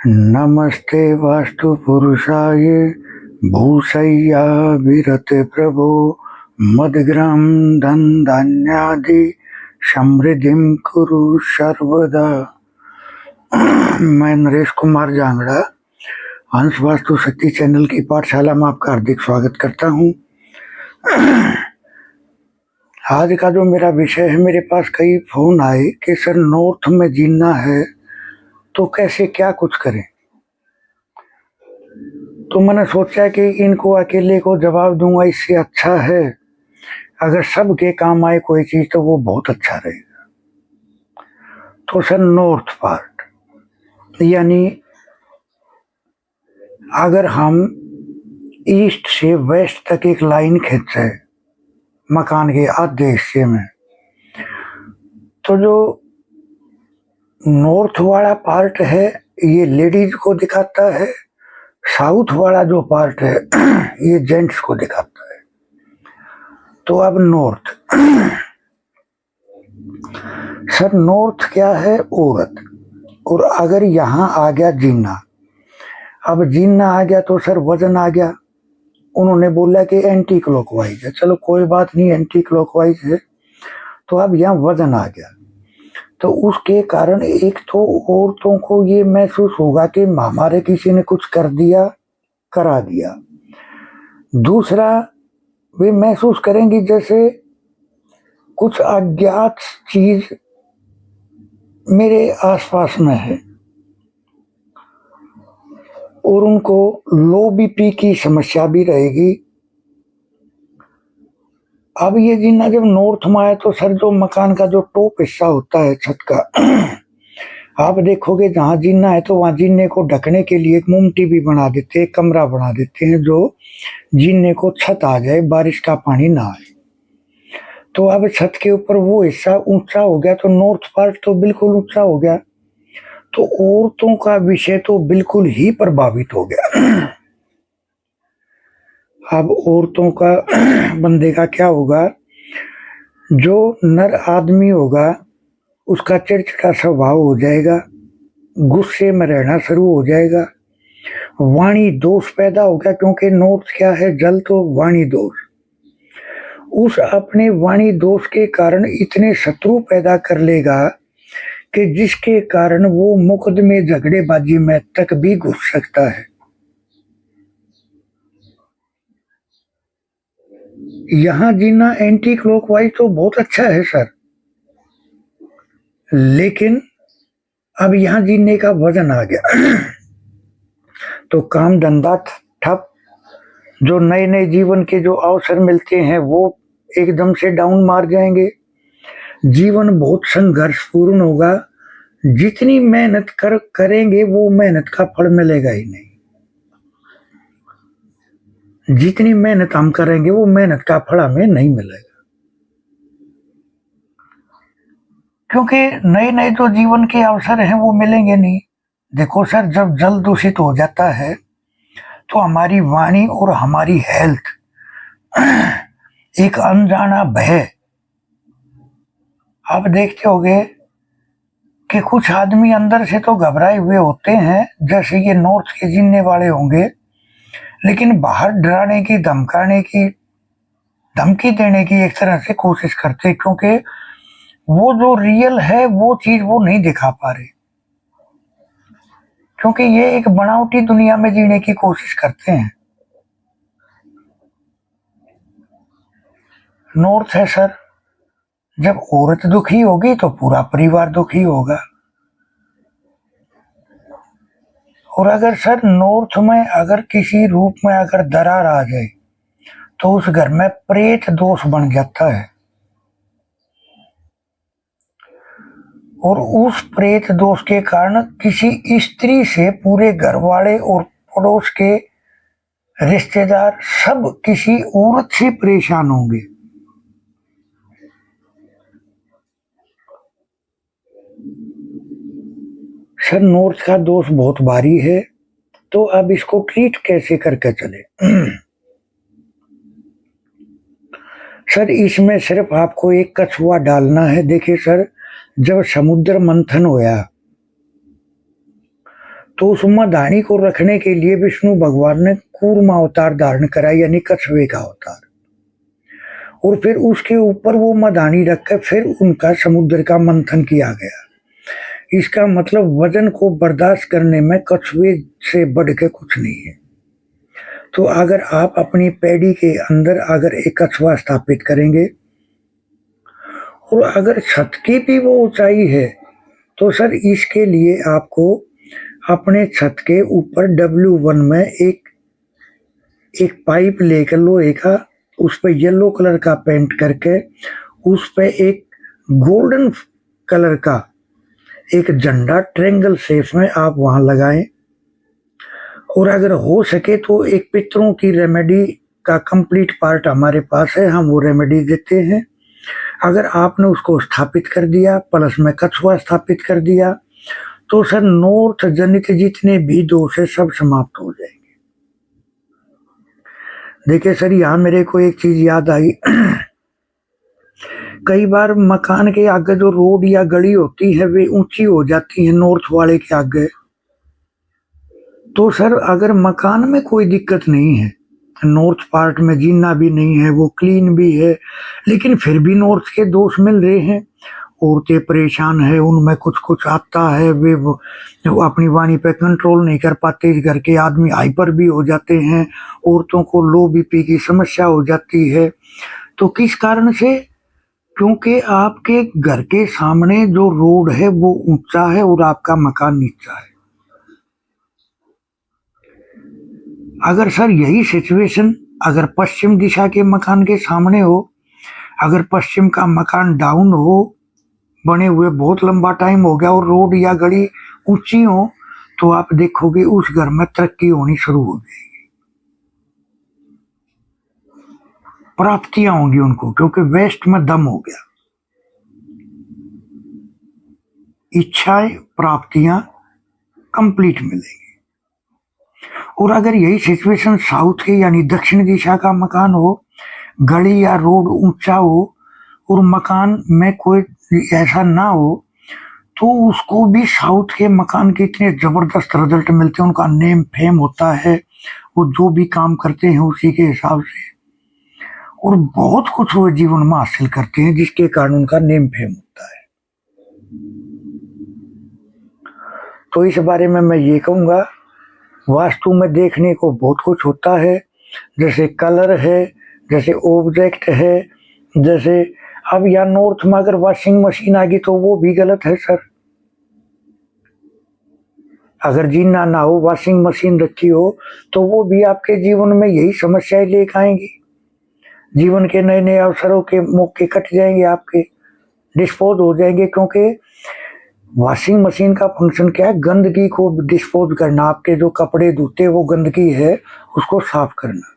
नमस्ते वास्तु पुरुषाय भूषय्या विरते प्रभो मदग्रम धन धान्यादि समृद्धिम कुरु सर्वदा। मैं नरेश कुमार जांगड़ा हंस वास्तु शक्ति चैनल की पाठशाला में आपका हार्दिक स्वागत करता हूँ। आज का जो मेरा विषय है, मेरे पास कई फोन आए कि सर नॉर्थ में जीना है तो कैसे क्या कुछ करें। तो मैंने सोचा कि इनको अकेले को जवाब दूंगा, इससे अच्छा है अगर सबके काम आए कोई चीज तो वो बहुत अच्छा रहेगा। तो सर नॉर्थ पार्ट यानी अगर हम ईस्ट से वेस्ट तक एक लाइन खींचे मकान के आधे हिस्से में, तो जो नॉर्थ वाला पार्ट है ये लेडीज को दिखाता है, साउथ वाला जो पार्ट है ये जेंट्स को दिखाता है। तो अब नॉर्थ सर नॉर्थ क्या है? औरत। और अगर यहाँ आ गया जीना, अब जीना आ गया तो सर वजन आ गया। उन्होंने बोला कि एंटी क्लॉकवाइज है, चलो कोई बात नहीं, एंटी क्लॉकवाइज है। तो अब यहाँ वजन आ गया तो उसके कारण एक तो औरतों को ये महसूस होगा कि हमारे किसी ने कुछ कर दिया, करा दिया। दूसरा, वे महसूस करेंगी जैसे कुछ अज्ञात चीज मेरे आसपास में है, और उनको लो बीपी की समस्या भी रहेगी। अब ये जीना जब नॉर्थ में आए तो सर जो मकान का जो टॉप हिस्सा होता है छत का, आप देखोगे जहां जीना है तो वहां जीने को ढकने के लिए एक मुमटी भी बना देते हैं, कमरा बना देते हैं जो जीने को छत आ जाए, बारिश का पानी ना आए। तो अब छत के ऊपर वो हिस्सा ऊंचा हो गया तो नॉर्थ पार्ट तो बिल्कुल ऊंचा हो गया, तो औरतों का विषय तो बिल्कुल ही प्रभावित हो गया। अब औरतों का बंदे का क्या होगा? जो नर आदमी होगा उसका चिड़चिड़ा स्वभाव हो जाएगा, गुस्से में रहना शुरू हो जाएगा, वाणी दोष पैदा हो गया, क्योंकि नॉर्थ क्या है? जल, तो वाणी दोष। उस अपने वाणी दोष के कारण इतने शत्रु पैदा कर लेगा कि जिसके कारण वो मुकदमे झगड़ेबाजी में तक भी घुस सकता है। यहां जीना एंटी क्लॉकवाइज तो बहुत अच्छा है सर, लेकिन अब यहां जीने का वजन आ गया तो काम धंधा ठप, जो नए नए जीवन के जो अवसर मिलते हैं वो एकदम से डाउन मार जाएंगे। जीवन बहुत संघर्षपूर्ण होगा, जितनी मेहनत करेंगे वो मेहनत का फल मिलेगा ही नहीं। जितनी मेहनत हम करेंगे वो मेहनत का फल हमें नहीं मिलेगा, क्योंकि नए नए जो जीवन के अवसर हैं वो मिलेंगे नहीं। देखो सर, जब जल दूषित हो जाता है तो हमारी वाणी और हमारी हेल्थ, एक अनजाना भय। आप देखते होंगे कि कुछ आदमी अंदर से तो घबराए हुए होते हैं जैसे ये नॉर्थ के जीने वाले होंगे, लेकिन बाहर डराने की, धमकाने की, धमकी देने की एक तरह से कोशिश करते हैं, क्योंकि वो जो रियल है वो चीज वो नहीं दिखा पा रहे, क्योंकि ये एक बनावटी दुनिया में जीने की कोशिश करते हैं। नॉर्थ है सर, जब औरत दुखी होगी तो पूरा परिवार दुखी होगा। और अगर सर नॉर्थ में अगर किसी रूप में अगर दरार आ जाए तो उस घर में प्रेत दोष बन जाता है, और उस प्रेत दोष के कारण किसी स्त्री से पूरे घर वाले और पड़ोस के रिश्तेदार सब किसी औरत से परेशान होंगे। सर नॉर्थ का दोष बहुत भारी है, तो अब इसको ट्रीट कैसे करके चले? सर इसमें सिर्फ आपको एक कछुआ डालना है। देखिए सर, जब समुद्र मंथन होया तो उस मदानी को रखने के लिए विष्णु भगवान ने कूर्मा अवतार धारण करा, यानी कछुए का अवतार, और फिर उसके ऊपर वो मदानी रखकर फिर उनका समुद्र का मंथन किया गया। इसका मतलब वजन को बर्दाश्त करने में कछुए से बढ़ के कुछ नहीं है। तो अगर आप अपनी पैड़ी के अंदर अगर एक कछुआ स्थापित करेंगे और अगर छत की भी वो ऊंचाई है, तो सर इसके लिए आपको अपने छत के ऊपर W1 में एक पाइप लेकर लोहे का, उस पर येलो कलर का पेंट करके उस पर एक गोल्डन कलर का एक झंडा ट्रेंगल शेप में आप वहां लगाएं। और अगर हो सके तो एक पितरों की रेमेडी का कंप्लीट पार्ट हमारे पास है, हम वो रेमेडी देते हैं। अगर आपने उसको स्थापित कर दिया, प्लस में कछुआ स्थापित कर दिया, तो सर नॉर्थ जनित जितने भी दोष है सब समाप्त हो जाएंगे। देखिए सर, यहाँ मेरे को एक चीज याद आई। कई बार मकान के आगे जो रोड या गली होती है वे ऊंची हो जाती है नॉर्थ वाले के आगे। तो सर अगर मकान में कोई दिक्कत नहीं है, नॉर्थ पार्ट में जीना भी नहीं है, वो क्लीन भी है, लेकिन फिर भी नॉर्थ के दोष मिल रहे हैं, औरतें परेशान है, उनमें कुछ कुछ आता है, वे वो अपनी वाणी पे कंट्रोल नहीं कर पाते, इस घर के आदमी हाइपर भी हो जाते हैं, औरतों को लो बीपी की समस्या हो जाती है। तो किस कारण से? क्योंकि आपके घर के सामने जो रोड है वो ऊंचा है और आपका मकान नीचा है। अगर सर यही सिचुएशन अगर पश्चिम दिशा के मकान के सामने हो, अगर पश्चिम का मकान डाउन हो, बने हुए बहुत लंबा टाइम हो गया और रोड या गली ऊंची हो, तो आप देखोगे उस घर में तरक्की होनी शुरू हो जाएगी, प्राप्तियां होंगी उनको, क्योंकि वेस्ट में दम हो गया। इच्छाएं प्राप्तियां कंप्लीट मिलेगी। और अगर यही सिचुएशन साउथ के यानी दक्षिण दिशा का मकान हो, गली या रोड ऊंचा हो और मकान में कोई ऐसा ना हो, तो उसको भी साउथ के मकान के इतने जबरदस्त रिजल्ट मिलते हैं, उनका नेम फेम होता है, वो जो भी काम करते हैं उसी के हिसाब से, और बहुत कुछ वो जीवन में हासिल करते हैं जिसके कारण उनका नेम फेम होता है। तो इस बारे में मैं ये कहूँगा, वास्तु में देखने को बहुत कुछ होता है, जैसे कलर है, जैसे ऑब्जेक्ट है, जैसे अब या नॉर्थ में अगर वॉशिंग मशीन आ गई तो वो भी गलत है सर। अगर जीना ना हो, वॉशिंग मशीन रखी हो, तो वो भी आपके जीवन में यही समस्याएं लेकर आएंगी। जीवन के नए नए अवसरों के मौके कट जाएंगे, आपके डिस्पोज हो जाएंगे, क्योंकि वॉशिंग मशीन का फंक्शन क्या है? गंदगी को डिस्पोज करना, आपके जो कपड़े धोते वो गंदगी है उसको साफ करना।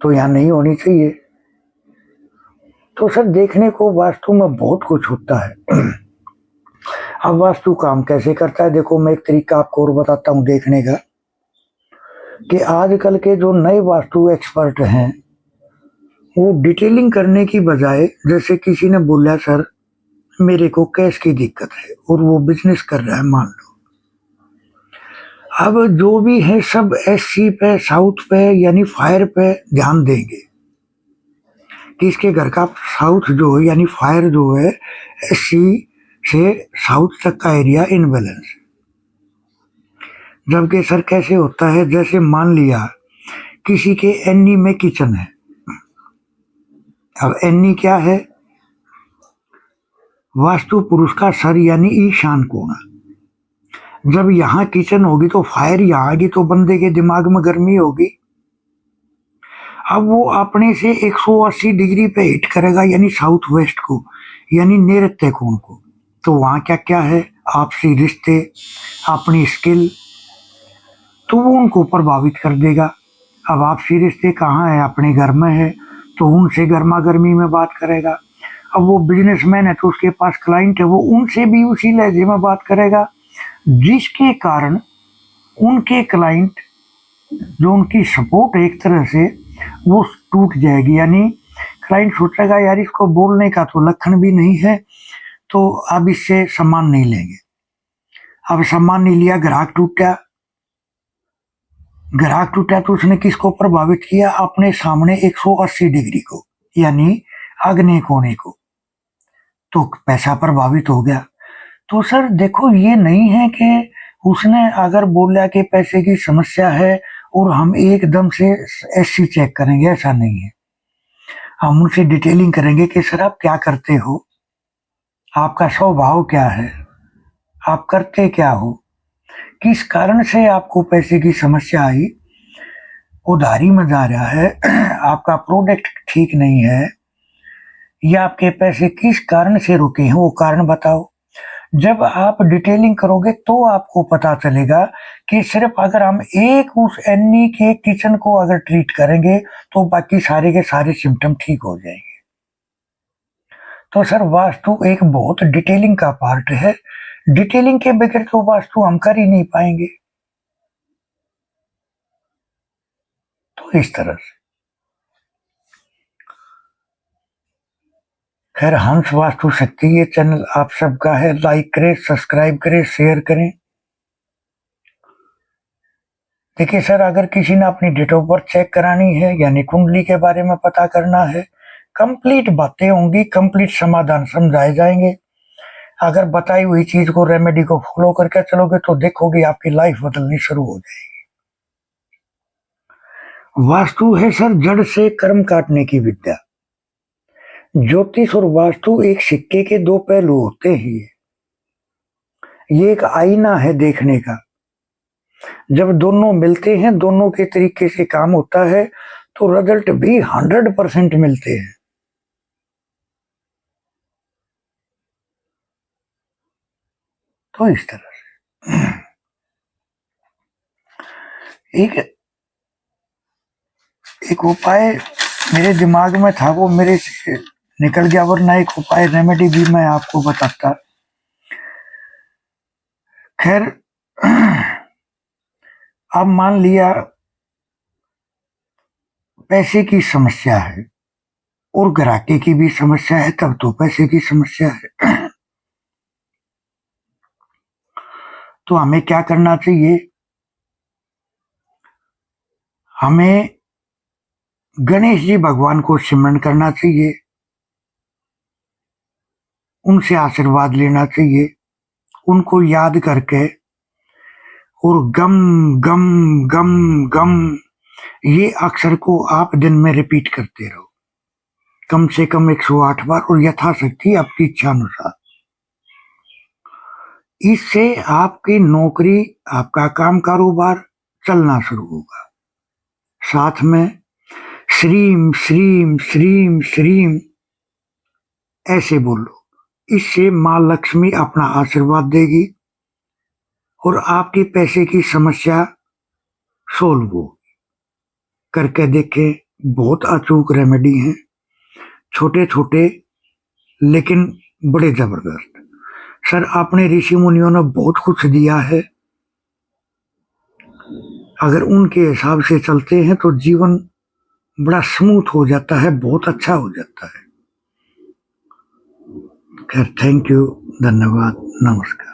तो यहाँ नहीं होनी चाहिए। तो सर देखने को वास्तु में बहुत कुछ होता है। अब वास्तु काम कैसे करता है, देखो मैं एक तरीका आपको और बताता हूँ देखने का, कि आजकल के जो नए वास्तु एक्सपर्ट हैं वो डिटेलिंग करने की बजाय, जैसे किसी ने बोला सर मेरे को कैश की दिक्कत है और वो बिजनेस कर रहा है मान लो, अब जो भी है सब SC पे, साउथ पे यानी फायर पे ध्यान देंगे कि इसके घर का साउथ जो है यानी फायर जो है SC से साउथ तक का एरिया इनबैलेंस। जबकि सर कैसे होता है, जैसे मान लिया किसी के NE में किचन है, अब NE क्या है? वास्तु पुरुष का सर यानी ईशान कोण। जब यहाँ किचन होगी तो फायर यहाँ आएगी, तो बंदे के दिमाग में गर्मी होगी। अब वो अपने से 180 डिग्री पे हिट करेगा यानी साउथ वेस्ट को, यानी नैऋत्य कोण को। तो वहाँ क्या क्या है? आपसी रिश्ते, अपनी स्किल, तो वो उनको प्रभावित कर देगा। अब आपसी रिश्ते कहाँ है? अपने घर में है, तो उनसे गर्मा गर्मी में बात करेगा। अब वो बिजनेसमैन है तो उसके पास क्लाइंट है, वो उनसे भी उसी लहजे में बात करेगा, जिसके कारण उनके क्लाइंट जो उनकी सपोर्ट एक तरह से वो टूट जाएगी। यानी क्लाइंट सोचेगा यार इसको बोलने का तो लक्षण भी नहीं है, तो अब इससे सामान नहीं लेंगे। अब सामान नहीं लिया, ग्राहक टूटा तो उसने किसको प्रभावित किया? अपने सामने 180 डिग्री को, यानी आग्नेय कोने को, तो पैसा प्रभावित हो गया। तो सर देखो, ये नहीं है कि उसने अगर बोला कि पैसे की समस्या है और हम एकदम से एससी चेक करेंगे, ऐसा नहीं है। हम उनसे डिटेलिंग करेंगे कि सर आप क्या करते हो, आपका स्वभाव क्या है, आप करते क्या हो, किस कारण से आपको पैसे की समस्या आई, उधारी में जा रहा है, आपका प्रोडक्ट ठीक नहीं है, या आपके पैसे किस कारण से रुके हैं, वो कारण बताओ। जब आप डिटेलिंग करोगे तो आपको पता चलेगा कि सिर्फ अगर हम एक उस एनी के किचन को अगर ट्रीट करेंगे तो बाकी सारे के सारे सिम्टम ठीक हो जाएंगे। तो सर वास्तु एक बहुत डिटेलिंग का पार्ट है, डिटेलिंग के बगैर तो वास्तु हम कर ही नहीं पाएंगे। तो इस तरह से खैर, हंस वास्तु शक्ति ये चैनल आप सबका है, लाइक करें, सब्सक्राइब करें, शेयर करें। देखिए सर, अगर किसी ने अपनी डेट ऑफ बर्थ चेक करानी है यानी कुंडली के बारे में पता करना है, कंप्लीट बातें होंगी, कंप्लीट समाधान समझाए जाएंगे। अगर बताई हुई चीज को, रेमेडी को फॉलो करके चलोगे तो देखोगे आपकी लाइफ बदलनी शुरू हो जाएगी। वास्तु है सर जड़ से कर्म काटने की विद्या। ज्योतिष और वास्तु एक सिक्के के दो पहलू होते ही है। ये एक आईना है देखने का। जब दोनों मिलते हैं, दोनों के तरीके से काम होता है तो रिजल्ट भी 100% मिलते हैं। तो इस तरह से एक उपाय मेरे दिमाग में था, वो मेरे से निकल गया, वरना एक उपाय रेमेडी भी मैं आपको बताता। खैर, अब मान लिया पैसे की समस्या है और ग्राहकी की भी समस्या है, तब तो पैसे की समस्या है। तो हमें क्या करना चाहिए? हमें गणेश जी भगवान को सिमरन करना चाहिए, उनसे आशीर्वाद लेना चाहिए, उनको याद करके, और गम गम गम गम ये अक्षर को आप दिन में रिपीट करते रहो, कम से कम 108 बार, और यथाशक्ति आपकी इच्छा अनुसार। इससे आपकी नौकरी, आपका काम कारोबार चलना शुरू होगा। साथ में श्रीम श्रीम श्रीम श्रीम ऐसे बोलो, इससे माँ लक्ष्मी अपना आशीर्वाद देगी और आपकी पैसे की समस्या सोल्व होगी। करके देखें, बहुत अचूक रेमेडी हैं, छोटे छोटे लेकिन बड़े जबरदस्त। सर अपने ऋषि मुनियों ने बहुत कुछ दिया है, अगर उनके हिसाब से चलते हैं तो जीवन बड़ा स्मूथ हो जाता है, बहुत अच्छा हो जाता है। खैर, थैंक यू, धन्यवाद, नमस्कार।